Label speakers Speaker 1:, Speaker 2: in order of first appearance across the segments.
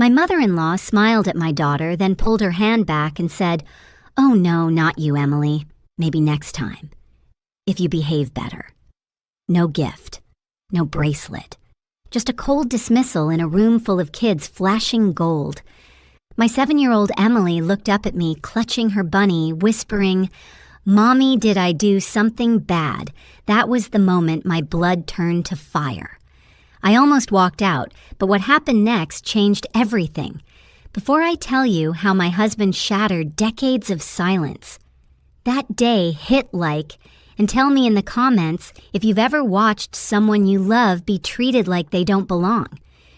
Speaker 1: My mother-in-law smiled at my daughter, then pulled her hand back and said, "Oh no, not you, Emily. Maybe next time. If you behave better." No gift. No bracelet. Just a cold dismissal in a room full of kids flashing gold. My 7-year-old Emily looked up at me, clutching her bunny, whispering, "Mommy, did I do something bad?" That was the moment my blood turned to fire. I almost walked out, but what happened next changed everything. Before I tell you how my husband shattered decades of silence, that day hit like, and tell me in the comments if you've ever watched someone you love be treated like they don't belong.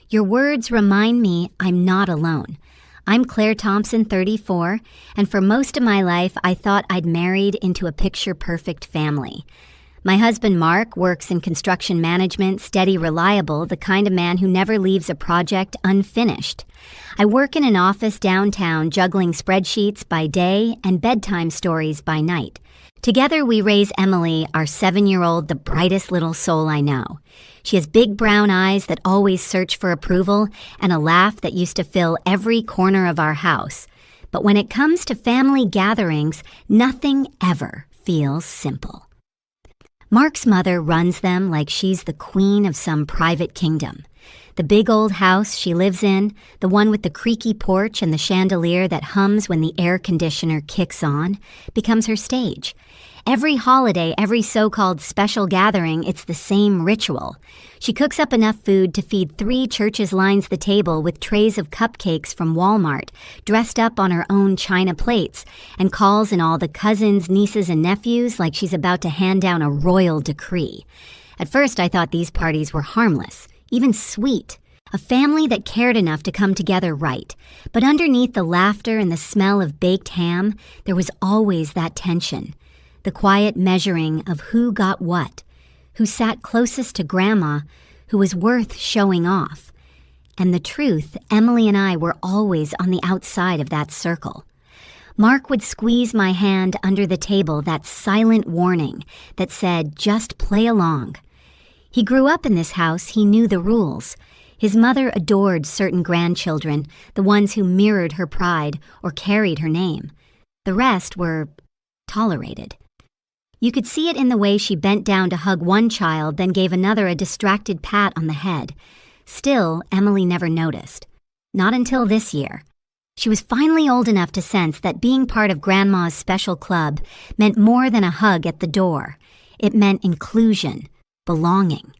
Speaker 1: Your words remind me I'm not alone. I'm Claire Thompson, 34, and for most of my life, I thought I'd married into a picture-perfect family. My husband, Mark, works in construction management, steady, reliable, the kind of man who never leaves a project unfinished. I work in an office downtown, juggling spreadsheets by day and bedtime stories by night. Together, we raise Emily, our 7-year-old, the brightest little soul I know. She has big brown eyes that always search for approval and a laugh that used to fill every corner of our house. But when it comes to family gatherings, nothing ever feels simple. Mark's mother runs them like she's the queen of some private kingdom. The big old house she lives in, the one with the creaky porch and the chandelier that hums when the air conditioner kicks on, becomes her stage. Every holiday, every so-called special gathering, it's the same ritual. She cooks up enough food to feed 3 churches lines the table with trays of cupcakes from Walmart, dressed up on her own china plates, and calls in all the cousins, nieces, and nephews like she's about to hand down a royal decree. At first, I thought these parties were harmless, even sweet, a family that cared enough to come together right. But underneath the laughter and the smell of baked ham, there was always that tension. The quiet measuring of who got what, who sat closest to Grandma, who was worth showing off. And the truth, Emily and I were always on the outside of that circle. Mark would squeeze my hand under the table, that silent warning that said, "Just play along." He grew up in this house, he knew the rules. His mother adored certain grandchildren, the ones who mirrored her pride or carried her name. The rest were tolerated. You could see it in the way she bent down to hug one child, then gave another a distracted pat on the head. Still, Emily never noticed. Not until this year. She was finally old enough to sense that being part of Grandma's special club meant more than a hug at the door. It meant inclusion, belonging.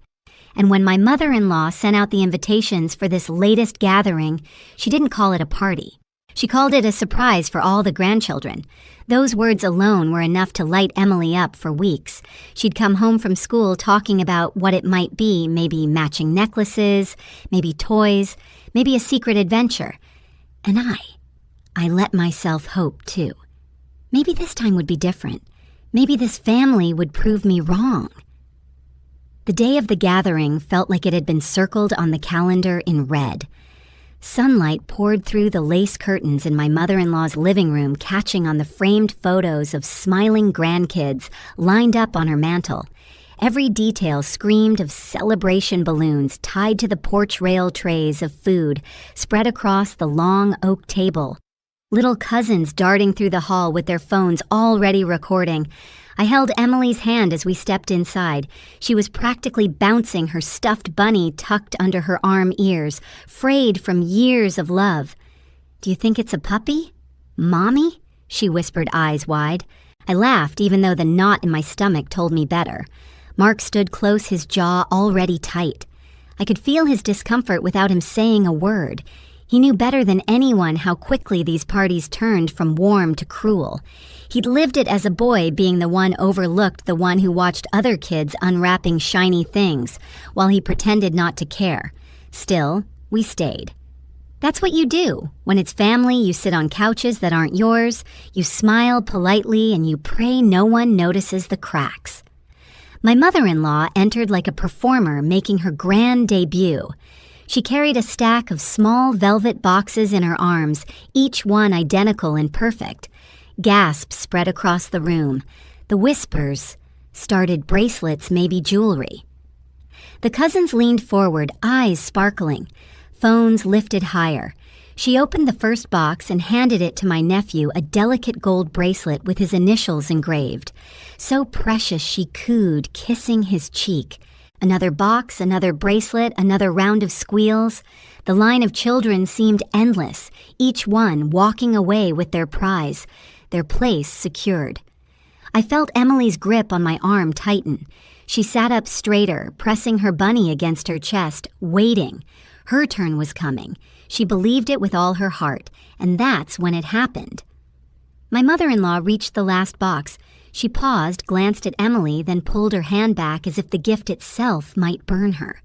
Speaker 1: And when my mother-in-law sent out the invitations for this latest gathering, she didn't call it a party. She called it a surprise for all the grandchildren. Those words alone were enough to light Emily up for weeks. She'd come home from school talking about what it might be, maybe matching necklaces, maybe toys, maybe a secret adventure. And I let myself hope too. Maybe this time would be different. Maybe this family would prove me wrong. The day of the gathering felt like it had been circled on the calendar in red. Sunlight poured through the lace curtains in my mother-in-law's living room, catching on the framed photos of smiling grandkids lined up on her mantel. Every detail screamed of celebration balloons tied to the porch rail trays of food spread across the long oak table. Little cousins darting through the hall with their phones already recording. I held Emily's hand as we stepped inside. She was practically bouncing, her stuffed bunny tucked under her arm ears, frayed from years of love. "Do you think it's a puppy? Mommy?" she whispered, eyes wide. I laughed, even though the knot in my stomach told me better. Mark stood close, his jaw already tight. I could feel his discomfort without him saying a word. He knew better than anyone how quickly these parties turned from warm to cruel. He'd lived it as a boy, being the one overlooked, the one who watched other kids unwrapping shiny things, while he pretended not to care. Still, we stayed. That's what you do. When it's family, you sit on couches that aren't yours, you smile politely, and you pray no one notices the cracks. My mother-in-law entered like a performer making her grand debut. She carried a stack of small velvet boxes in her arms, each one identical and perfect. Gasps spread across the room. The whispers started bracelets, maybe jewelry. The cousins leaned forward, eyes sparkling. Phones lifted higher. She opened the first box and handed it to my nephew, a delicate gold bracelet with his initials engraved. So precious, she cooed, kissing his cheek. Another box, another bracelet, another round of squeals. The line of children seemed endless, each one walking away with their prize, their place secured. I felt Emily's grip on my arm tighten. She sat up straighter, pressing her bunny against her chest, waiting. Her turn was coming. She believed it with all her heart, and that's when it happened. My mother-in-law reached the last box. She paused, glanced at Emily, then pulled her hand back as if the gift itself might burn her.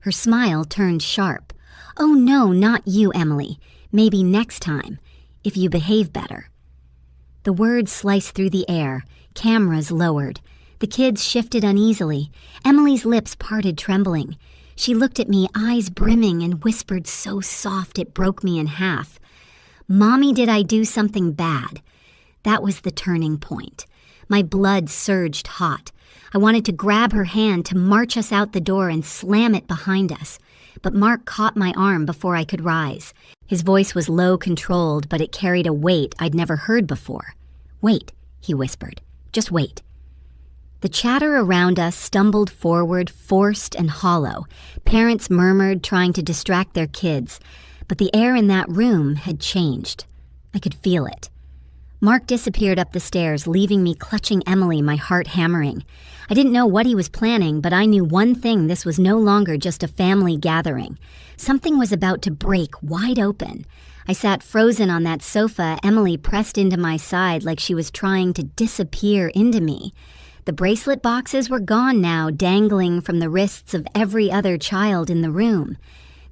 Speaker 1: Her smile turned sharp. "Oh no, not you, Emily. Maybe next time, if you behave better." The words sliced through the air, cameras lowered. The kids shifted uneasily. Emily's lips parted, trembling. She looked at me, eyes brimming, and whispered so soft it broke me in half. "Mommy, did I do something bad?" That was the turning point. My blood surged hot. I wanted to grab her hand to march us out the door and slam it behind us. But Mark caught my arm before I could rise. His voice was low, controlled, but it carried a weight I'd never heard before. "Wait," he whispered. "Just wait." The chatter around us stumbled forward, forced and hollow. Parents murmured, trying to distract their kids. But the air in that room had changed. I could feel it. Mark disappeared up the stairs, leaving me clutching Emily, my heart hammering. I didn't know what he was planning, but I knew one thing: this was no longer just a family gathering. Something was about to break wide open. I sat frozen on that sofa, Emily pressed into my side like she was trying to disappear into me. The bracelet boxes were gone now, dangling from the wrists of every other child in the room.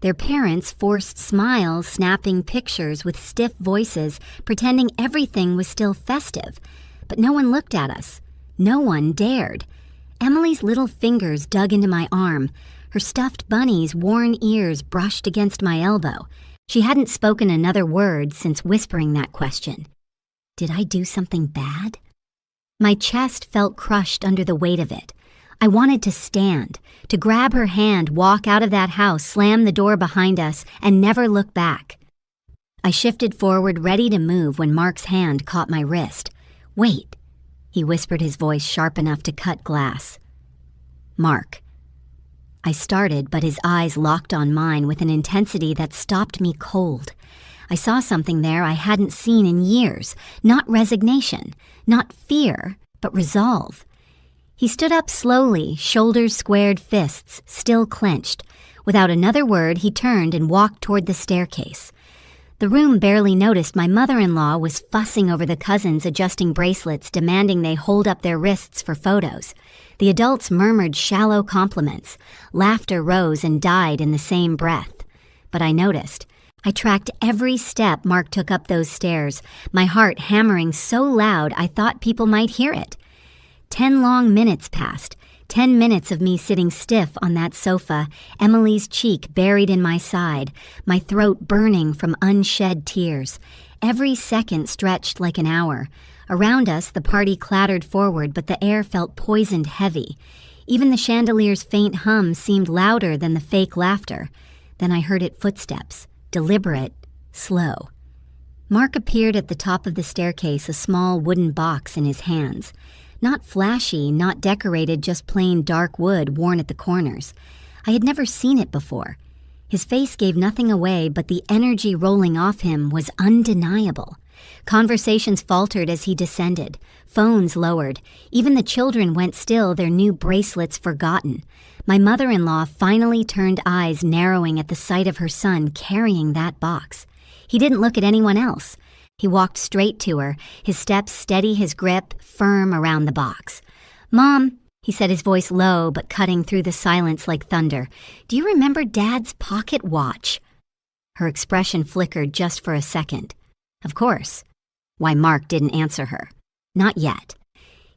Speaker 1: Their parents forced smiles, snapping pictures with stiff voices, pretending everything was still festive. But no one looked at us. No one dared. Emily's little fingers dug into my arm. Her stuffed bunny's worn ears brushed against my elbow. She hadn't spoken another word since whispering that question. Did I do something bad? My chest felt crushed under the weight of it. I wanted to stand, to grab her hand, walk out of that house, slam the door behind us, and never look back. I shifted forward, ready to move, when Mark's hand caught my wrist. "Wait," he whispered, his voice sharp enough to cut glass. "Mark." I started, but his eyes locked on mine with an intensity that stopped me cold. I saw something there I hadn't seen in years. Not resignation, not fear, but resolve. He stood up slowly, shoulders squared, fists still clenched. Without another word, he turned and walked toward the staircase. The room barely noticed my mother-in-law was fussing over the cousins, adjusting bracelets, demanding they hold up their wrists for photos. The adults murmured shallow compliments. Laughter rose and died in the same breath. But I noticed. I tracked every step Mark took up those stairs, my heart hammering so loud I thought people might hear it. 10 long minutes passed, 10 minutes of me sitting stiff on that sofa, Emily's cheek buried in my side, my throat burning from unshed tears. Every second stretched like an hour. Around us, the party clattered forward, but the air felt poisoned heavy. Even the chandelier's faint hum seemed louder than the fake laughter. Then I heard it footsteps. Deliberate, slow. Mark appeared at the top of the staircase, a small wooden box in his hands. Not flashy, not decorated, just plain dark wood worn at the corners. I had never seen it before. His face gave nothing away, but the energy rolling off him was undeniable. Conversations faltered as he descended. Phones lowered. Even the children went still, their new bracelets forgotten. My mother-in-law finally turned, eyes narrowing at the sight of her son carrying that box. He didn't look at anyone else. He walked straight to her, his steps steady, his grip firm around the box. "Mom," he said, his voice low but cutting through the silence like thunder, "do you remember Dad's pocket watch?" Her expression flickered just for a second. Of course. Why, Mark didn't answer her. Not yet.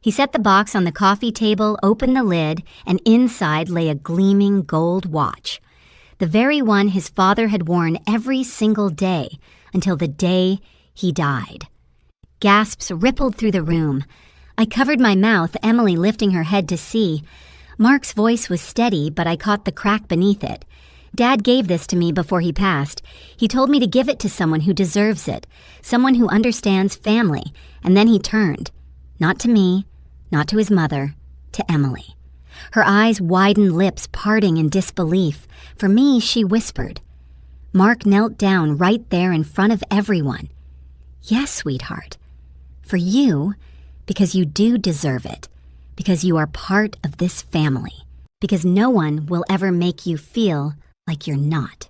Speaker 1: He set the box on the coffee table, opened the lid, and inside lay a gleaming gold watch. The very one his father had worn every single day until the day he died. Gasps rippled through the room. I covered my mouth, Emily lifting her head to see. Mark's voice was steady, but I caught the crack beneath it. Dad gave this to me before he passed. He told me to give it to someone who deserves it, someone who understands family, and then he turned. Not to me, not to his mother, to Emily. Her eyes widened, lips parting in disbelief. For me, she whispered. Mark knelt down right there in front of everyone. Yes, sweetheart. For you, because you do deserve it. Because you are part of this family. Because no one will ever make you feel like you're not.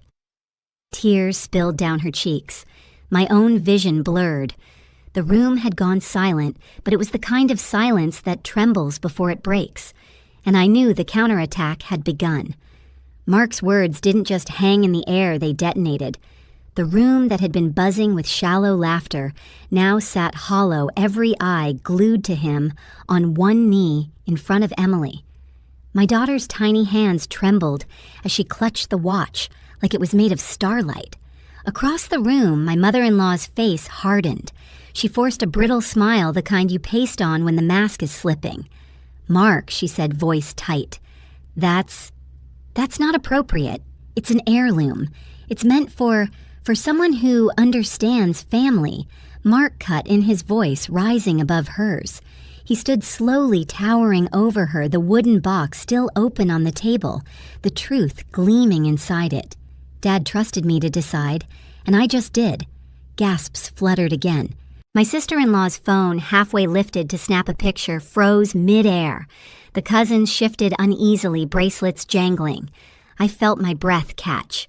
Speaker 1: Tears spilled down her cheeks. My own vision blurred. The room had gone silent, but it was the kind of silence that trembles before it breaks. And I knew the counterattack had begun. Mark's words didn't just hang in the air, they detonated. The room that had been buzzing with shallow laughter now sat hollow, every eye glued to him, on one knee in front of Emily. My daughter's tiny hands trembled as she clutched the watch like it was made of starlight. Across the room, my mother-in-law's face hardened. She forced a brittle smile, the kind you paste on when the mask is slipping. Mark, she said, voice tight. That's not appropriate. It's an heirloom. It's meant for someone who understands family. Mark cut in, his voice rising above hers. He stood slowly towering over her, the wooden box still open on the table, the truth gleaming inside it. Dad trusted me to decide, and I just did. Gasps fluttered again. My sister-in-law's phone, halfway lifted to snap a picture, froze mid-air. The cousins shifted uneasily, bracelets jangling. I felt my breath catch.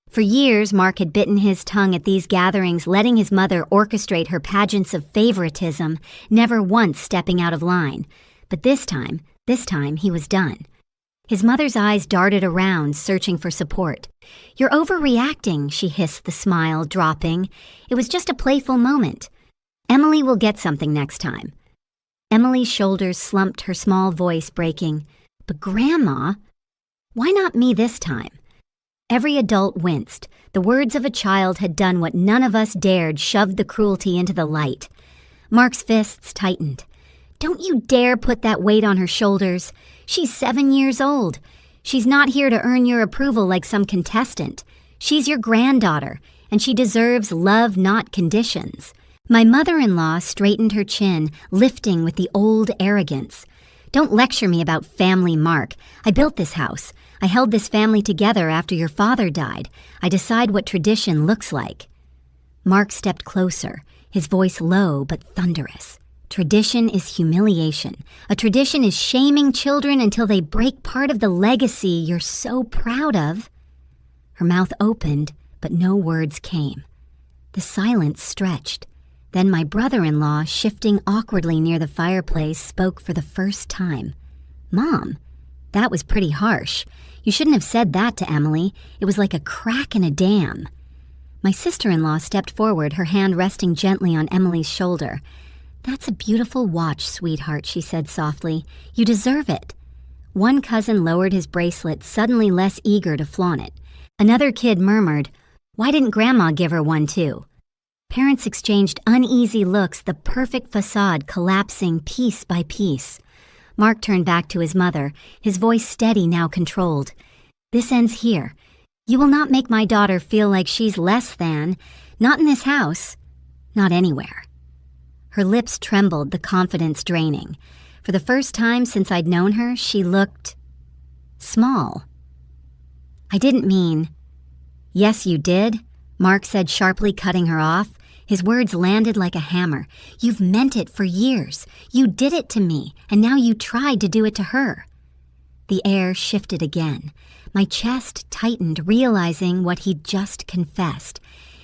Speaker 1: For years, Mark had bitten his tongue at these gatherings, letting his mother orchestrate her pageants of favoritism, never once stepping out of line. But this time he was done. His mother's eyes darted around, searching for support. "You're overreacting," she hissed, the smile dropping. "It was just a playful moment. Emily will get something next time." Emily's shoulders slumped, her small voice breaking. "But Grandma, why not me this time?" Every adult winced. The words of a child had done what none of us dared, shoved the cruelty into the light. Mark's fists tightened. "Don't you dare put that weight on her shoulders. She's 7 years old. She's not here to earn your approval like some contestant. She's your granddaughter, and she deserves love, not conditions." My mother-in-law straightened her chin, lifting with the old arrogance. "Don't lecture me about family, Mark. I built this house. I held this family together after your father died. I decide what tradition looks like." Mark stepped closer, his voice low but thunderous. "Tradition is humiliation. A tradition is shaming children until they break part of the legacy you're so proud of." Her mouth opened, but no words came. The silence stretched. Then my brother-in-law, shifting awkwardly near the fireplace, spoke for the first time. "Mom, that was pretty harsh. You shouldn't have said that to Emily. It was like a crack in a dam." My sister-in-law stepped forward, her hand resting gently on Emily's shoulder. "That's a beautiful watch, sweetheart," she said softly. "You deserve it." One cousin lowered his bracelet, suddenly less eager to flaunt it. Another kid murmured, "Why didn't Grandma give her one too?" Parents exchanged uneasy looks, the perfect facade collapsing piece by piece. Mark turned back to his mother, his voice steady, now controlled. "This ends here. You will not make my daughter feel like she's less than. Not in this house. Not anywhere." Her lips trembled, the confidence draining. For the first time since I'd known her, she looked small. "I didn't mean—" "Yes, you did," Mark said sharply, cutting her off. His words landed like a hammer. "You've meant it for years. You did it to me, and now you tried to do it to her." The air shifted again. My chest tightened, realizing what he'd just confessed.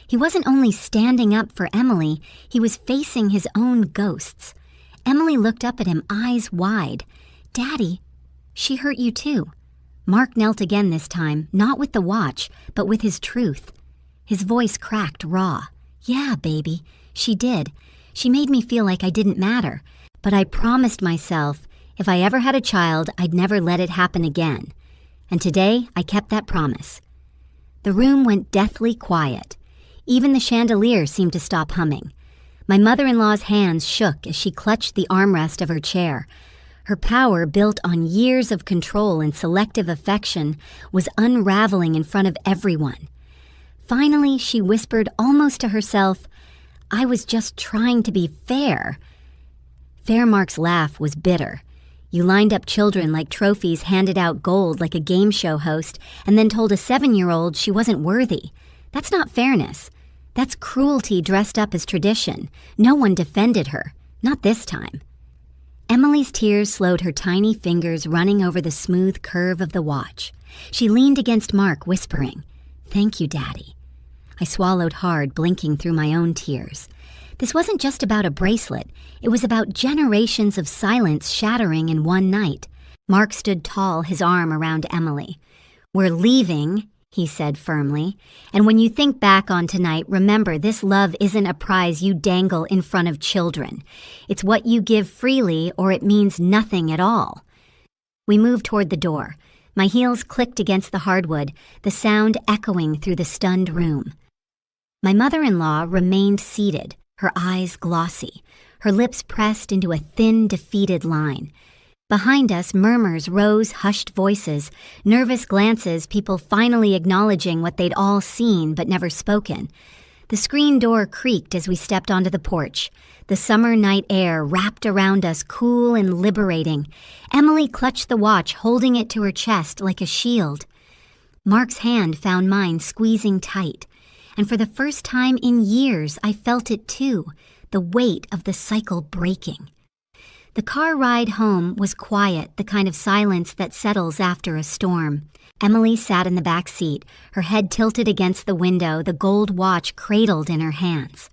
Speaker 1: He wasn't only standing up for Emily, he was facing his own ghosts. Emily looked up at him, eyes wide. "Daddy, she hurt you too." Mark knelt again this time, not with the watch, but with his truth. His voice cracked raw. "Yeah, baby, she did. She made me feel like I didn't matter. But I promised myself, if I ever had a child, I'd never let it happen again. And today, I kept that promise." The room went deathly quiet. Even the chandelier seemed to stop humming. My mother-in-law's hands shook as she clutched the armrest of her chair. Her power, built on years of control and selective affection, was unraveling in front of everyone. Finally, she whispered almost to herself, "I was just trying to be fair." Fairmark's laugh was bitter. "You lined up children like trophies, handed out gold like a game show host, and then told a 7-year-old she wasn't worthy. That's not fairness. That's cruelty dressed up as tradition. No one defended her. Not this time." Emily's tears slowed her tiny fingers running over the smooth curve of the watch. She leaned against Mark, whispering, "Thank you, Daddy." I swallowed hard, blinking through my own tears. This wasn't just about a bracelet. It was about generations of silence shattering in one night. Mark stood tall, his arm around Emily. "We're leaving," he said firmly. "And when you think back on tonight, remember this love isn't a prize you dangle in front of children. It's what you give freely, or it means nothing at all." We moved toward the door. My heels clicked against the hardwood, the sound echoing through the stunned room. My mother-in-law remained seated, her eyes glossy, her lips pressed into a thin, defeated line. Behind us, murmurs rose, hushed voices, nervous glances, people finally acknowledging what they'd all seen but never spoken. The screen door creaked as we stepped onto the porch. The summer night air wrapped around us, cool and liberating. Emily clutched the watch, holding it to her chest like a shield. Mark's hand found mine, squeezing tight. And for the first time in years, I felt it too, the weight of the cycle breaking. The car ride home was quiet, the kind of silence that settles after a storm. Emily sat in the back seat, her head tilted against the window, the gold watch cradled in her hands.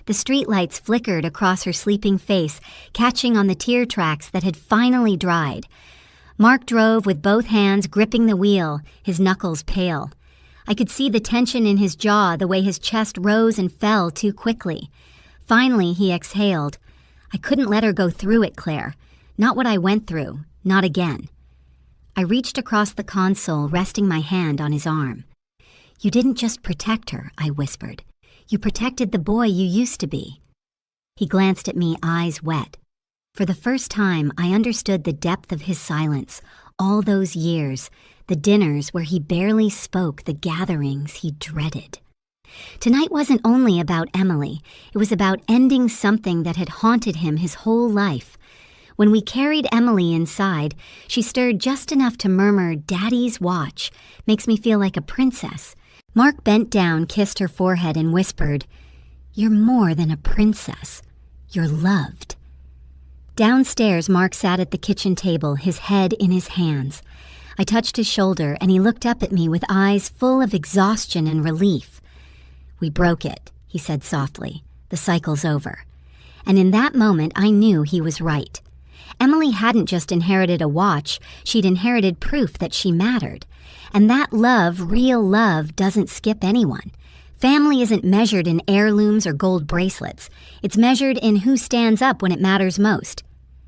Speaker 1: The streetlights flickered across her sleeping face, catching on the tear tracks that had finally dried. Mark drove with both hands gripping the wheel, his knuckles pale. I could see the tension in his jaw, the way his chest rose and fell too quickly. Finally, he exhaled. "I couldn't let her go through it, Claire. Not what I went through. Not again." I reached across the console, resting my hand on his arm. "You didn't just protect her," I whispered. "You protected the boy you used to be." He glanced at me, eyes wet. For the first time, I understood the depth of his silence. All those years, the dinners where he barely spoke, the gatherings he dreaded. Tonight wasn't only about Emily. It was about ending something that had haunted him his whole life. When we carried Emily inside, she stirred just enough to murmur, "Daddy's watch. Makes me feel like a princess." Mark bent down, kissed her forehead, and whispered, "You're more than a princess. You're loved." Downstairs, Mark sat at the kitchen table, his head in his hands. I touched his shoulder, and he looked up at me with eyes full of exhaustion and relief. "We broke it," he said softly. "The cycle's over." And in that moment, I knew he was right. Emily hadn't just inherited a watch, she'd inherited proof that she mattered. And that love, real love, doesn't skip anyone. Family isn't measured in heirlooms or gold bracelets. It's measured in who stands up when it matters most.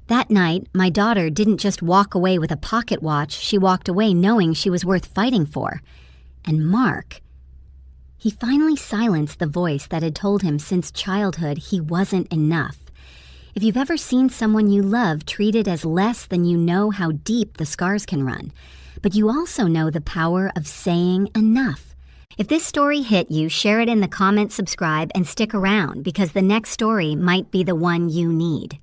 Speaker 1: That night, my daughter didn't just walk away with a pocket watch, she walked away knowing she was worth fighting for. And Mark, he finally silenced the voice that had told him since childhood he wasn't enough. If you've ever seen someone you love treated as less than, you know how deep the scars can run. But you also know the power of saying enough. If this story hit you, share it in the comments, subscribe, and stick around because the next story might be the one you need.